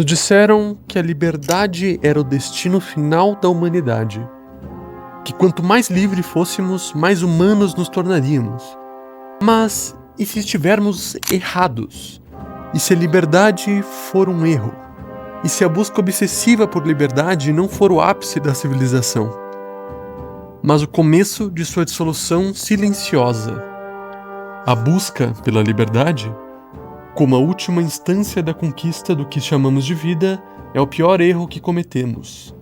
Nos disseram que a liberdade era o destino final da humanidade. Que quanto mais livre fôssemos, mais humanos nos tornaríamos. Mas e se estivermos errados? E se a liberdade for um erro? E se a busca obsessiva por liberdade não for o ápice da civilização, mas o começo de sua dissolução silenciosa? A busca pela liberdade, como a última instância da conquista do que chamamos de vida, é o pior erro que cometemos.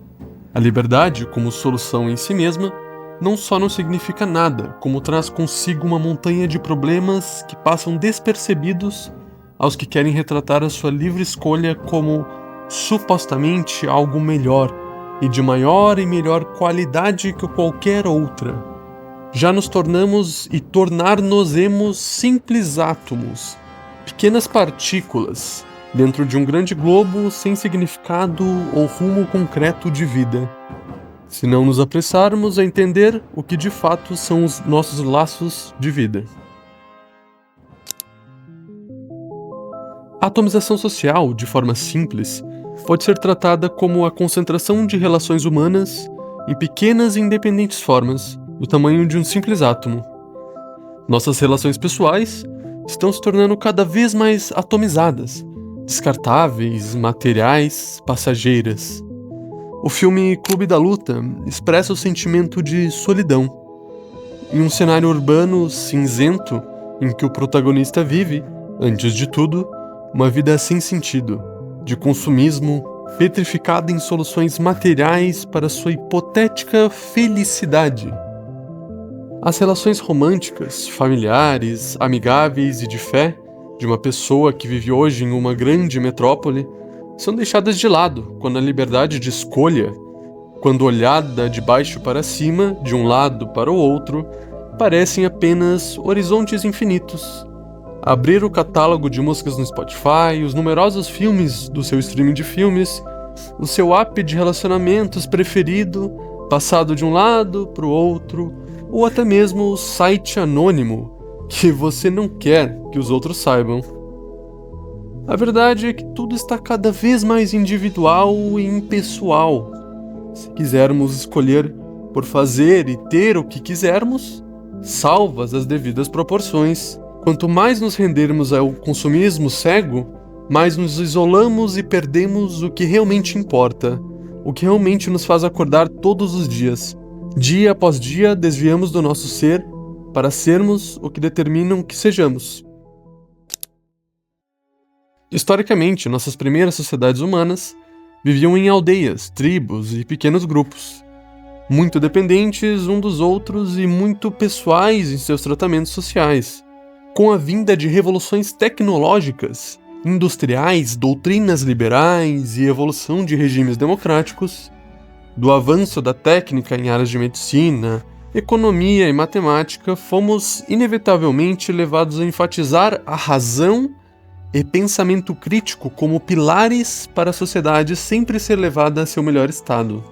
A liberdade, como solução em si mesma, não só não significa nada, como traz consigo uma montanha de problemas que passam despercebidos aos que querem retratar a sua livre escolha como supostamente algo melhor e de maior e melhor qualidade que qualquer outra. Já nos tornamos e tornar-nos-emos simples átomos, pequenas partículas, dentro de um grande globo sem significado ou rumo concreto de vida. Se não nos apressarmos a entender o que de fato são os nossos laços de vida. A atomização social, de forma simples, pode ser tratada como a concentração de relações humanas em pequenas e independentes formas, do tamanho de um simples átomo. Nossas relações pessoais estão se tornando cada vez mais atomizadas, descartáveis, materiais, passageiras. O filme Clube da Luta expressa o sentimento de solidão. Em um cenário urbano cinzento em que o protagonista vive, antes de tudo, uma vida sem sentido, de consumismo, petrificada em soluções materiais para sua hipotética felicidade. As relações românticas, familiares, amigáveis e de fé de uma pessoa que vive hoje em uma grande metrópole são deixadas de lado quando a liberdade de escolha, quando olhada de baixo para cima, de um lado para o outro, parecem apenas horizontes infinitos. Abrir o catálogo de músicas no Spotify, os numerosos filmes do seu streaming de filmes, o seu app de relacionamentos preferido, passado de um lado para o outro, ou até mesmo o site anônimo que você não quer que os outros saibam. A verdade é que tudo está cada vez mais individual e impessoal. Se quisermos escolher por fazer e ter o que quisermos, salvas as devidas proporções, quanto mais nos rendermos ao consumismo cego, mais nos isolamos e perdemos o que realmente importa, o que realmente nos faz acordar todos os dias. Dia após dia, desviamos do nosso ser para sermos o que determinam que sejamos. Historicamente, nossas primeiras sociedades humanas viviam em aldeias, tribos e pequenos grupos, muito dependentes um dos outros e muito pessoais em seus tratamentos sociais. Com a vinda de revoluções tecnológicas, industriais, doutrinas liberais e evolução de regimes democráticos, do avanço da técnica em áreas de medicina, economia e matemática, fomos inevitavelmente levados a enfatizar a razão e pensamento crítico como pilares para a sociedade sempre ser levada a seu melhor estado.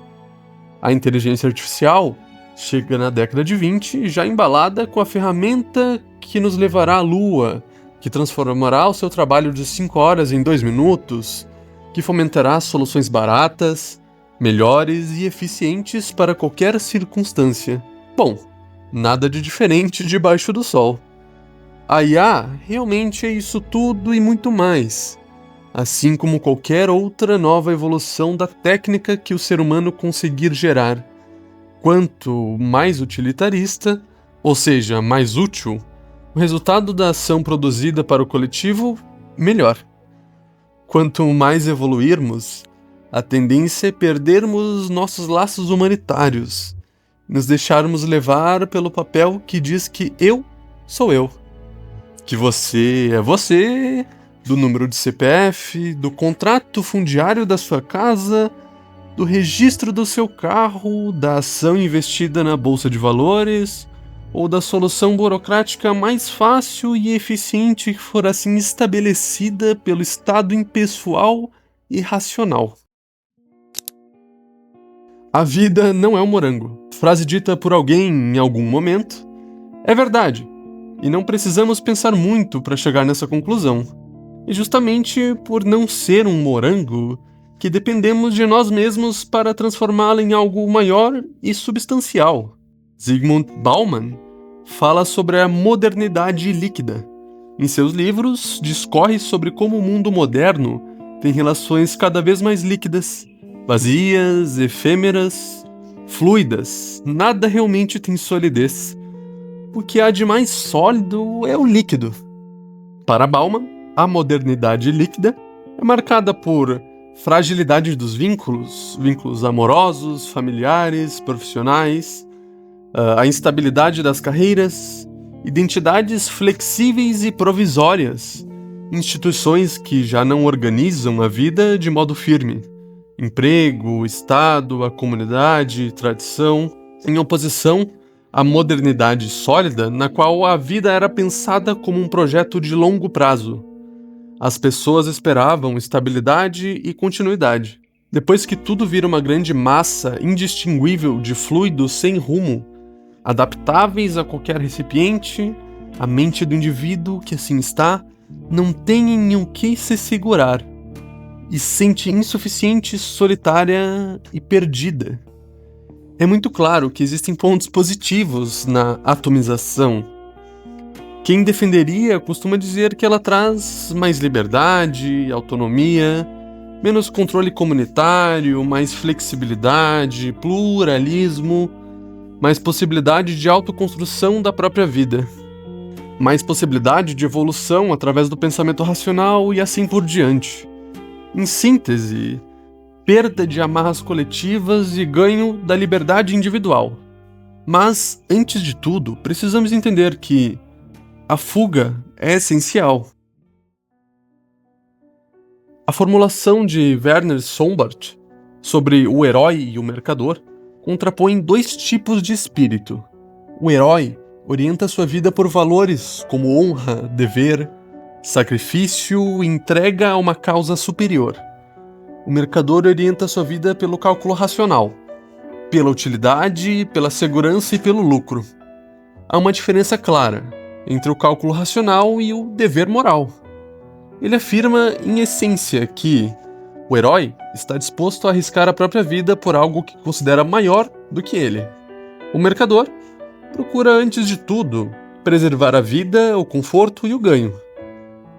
A inteligência artificial chega na década de 20 já embalada com a ferramenta que nos levará à Lua, que transformará o seu trabalho de 5 horas em 2 minutos, que fomentará soluções baratas, melhores e eficientes para qualquer circunstância. Bom, nada de diferente debaixo do sol. A IA realmente é isso tudo e muito mais, assim como qualquer outra nova evolução da técnica que o ser humano conseguir gerar. Quanto mais utilitarista, ou seja, mais útil, o resultado da ação produzida para o coletivo, melhor. Quanto mais evoluirmos, a tendência é perdermos nossos laços humanitários, nos deixarmos levar pelo papel que diz que eu sou eu, que você é você, do número de CPF, do contrato fundiário da sua casa, do registro do seu carro, da ação investida na bolsa de valores, ou da solução burocrática mais fácil e eficiente que for assim estabelecida pelo Estado impessoal e racional. A vida não é um morango. Frase dita por alguém em algum momento. É verdade, e não precisamos pensar muito para chegar nessa conclusão. E justamente por não ser um morango, que dependemos de nós mesmos para transformá-la em algo maior e substancial. Zygmunt Bauman fala sobre a modernidade líquida. Em seus livros, discorre sobre como o mundo moderno tem relações cada vez mais líquidas, vazias, efêmeras, fluidas, nada realmente tem solidez. O que há de mais sólido é o líquido. Para Bauman, a modernidade líquida é marcada por fragilidade dos vínculos amorosos, familiares, profissionais, a instabilidade das carreiras, identidades flexíveis e provisórias, instituições que já não organizam a vida de modo firme, emprego, Estado, a comunidade, tradição, em oposição à modernidade sólida na qual a vida era pensada como um projeto de longo prazo. As pessoas esperavam estabilidade e continuidade. Depois que tudo vira uma grande massa indistinguível de fluidos sem rumo, adaptáveis a qualquer recipiente, a mente do indivíduo que assim está não tem em o que se segurar e sente insuficiente, solitária e perdida. É muito claro que existem pontos positivos na atomização. Quem defenderia costuma dizer que ela traz mais liberdade, autonomia, menos controle comunitário, mais flexibilidade, pluralismo, mais possibilidade de autoconstrução da própria vida, mais possibilidade de evolução através do pensamento racional e assim por diante. Em síntese, perda de amarras coletivas e ganho da liberdade individual. Mas, antes de tudo, precisamos entender que a fuga é essencial. A formulação de Werner Sombart sobre o herói e o mercador contrapõe dois tipos de espírito. O herói orienta sua vida por valores como honra, dever, sacrifício e entrega a uma causa superior. O mercador orienta sua vida pelo cálculo racional, pela utilidade, pela segurança e pelo lucro. Há uma diferença clara entre o cálculo racional e o dever moral. Ele afirma, em essência, que o herói está disposto a arriscar a própria vida por algo que considera maior do que ele. O mercador procura, antes de tudo, preservar a vida, o conforto e o ganho,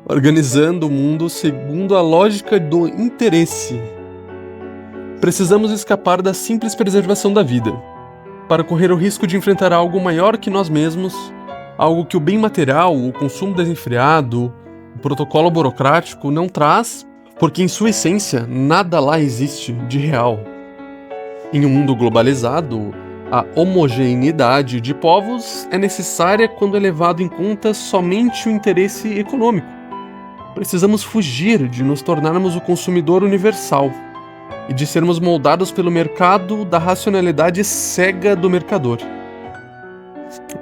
organizando o mundo segundo a lógica do interesse. Precisamos escapar da simples preservação da vida, para correr o risco de enfrentar algo maior que nós mesmos, algo que o bem material, o consumo desenfreado, o protocolo burocrático não traz, porque em sua essência nada lá existe de real. Em um mundo globalizado, a homogeneidade de povos é necessária quando é levado em conta somente o interesse econômico. Precisamos fugir de nos tornarmos o consumidor universal e de sermos moldados pelo mercado da racionalidade cega do mercador.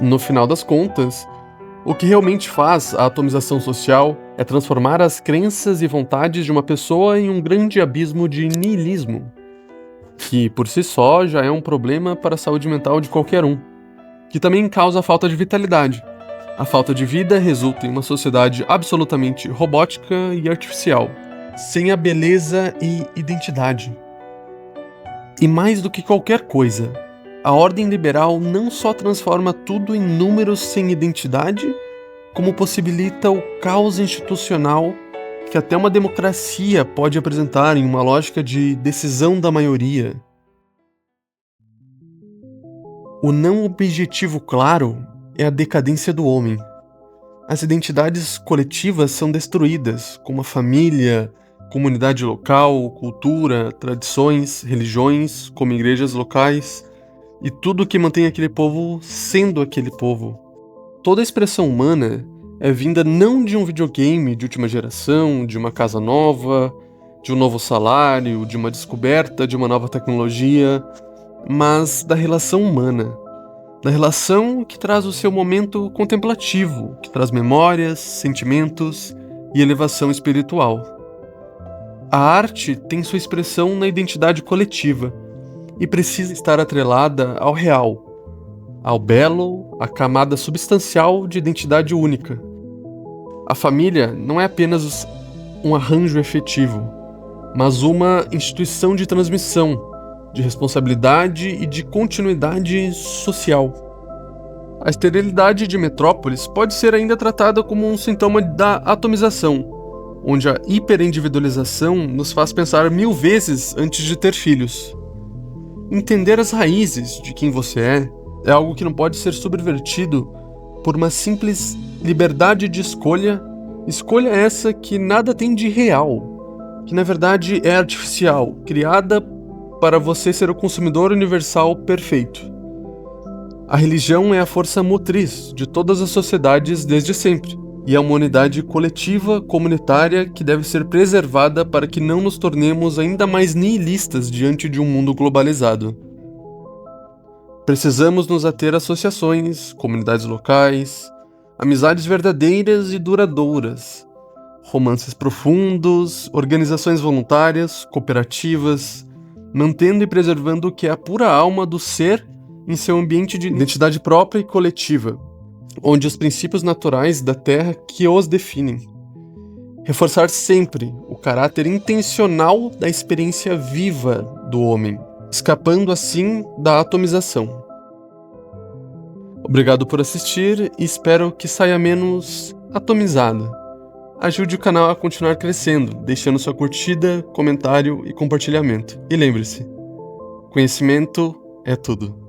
No final das contas, o que realmente faz a atomização social é transformar as crenças e vontades de uma pessoa em um grande abismo de niilismo, que por si só já é um problema para a saúde mental de qualquer um, que também causa a falta de vitalidade. A falta de vida resulta em uma sociedade absolutamente robótica e artificial, sem a beleza e identidade. E mais do que qualquer coisa, a ordem liberal não só transforma tudo em números sem identidade, como possibilita o caos institucional que até uma democracia pode apresentar em uma lógica de decisão da maioria. O não objetivo claro é a decadência do homem. As identidades coletivas são destruídas, como a família, comunidade local, cultura, tradições, religiões, como igrejas locais, e tudo que mantém aquele povo sendo aquele povo. Toda a expressão humana é vinda não de um videogame de última geração, de uma casa nova, de um novo salário, de uma descoberta de uma nova tecnologia, mas da relação humana. Da relação que traz o seu momento contemplativo, que traz memórias, sentimentos e elevação espiritual. A arte tem sua expressão na identidade coletiva e precisa estar atrelada ao real, ao belo, à camada substancial de identidade única. A família não é apenas um arranjo efetivo, mas uma instituição de transmissão, de responsabilidade e de continuidade social. A esterilidade de metrópoles pode ser ainda tratada como um sintoma da atomização, onde a hiperindividualização nos faz pensar 1000 vezes antes de ter filhos. Entender as raízes de quem você é algo que não pode ser subvertido por uma simples liberdade de escolha essa que nada tem de real, que na verdade é artificial, criada para você ser o consumidor universal perfeito. A religião é a força motriz de todas as sociedades desde sempre, e é uma unidade coletiva, comunitária, que deve ser preservada para que não nos tornemos ainda mais nihilistas diante de um mundo globalizado. Precisamos nos ater a associações, comunidades locais, amizades verdadeiras e duradouras, romances profundos, organizações voluntárias, cooperativas, mantendo e preservando o que é a pura alma do ser em seu ambiente de identidade própria e coletiva, onde os princípios naturais da Terra que os definem. Reforçar sempre o caráter intencional da experiência viva do homem, escapando assim da atomização. Obrigado por assistir e espero que saia menos atomizado. Ajude o canal a continuar crescendo, deixando sua curtida, comentário e compartilhamento. E lembre-se, conhecimento é tudo.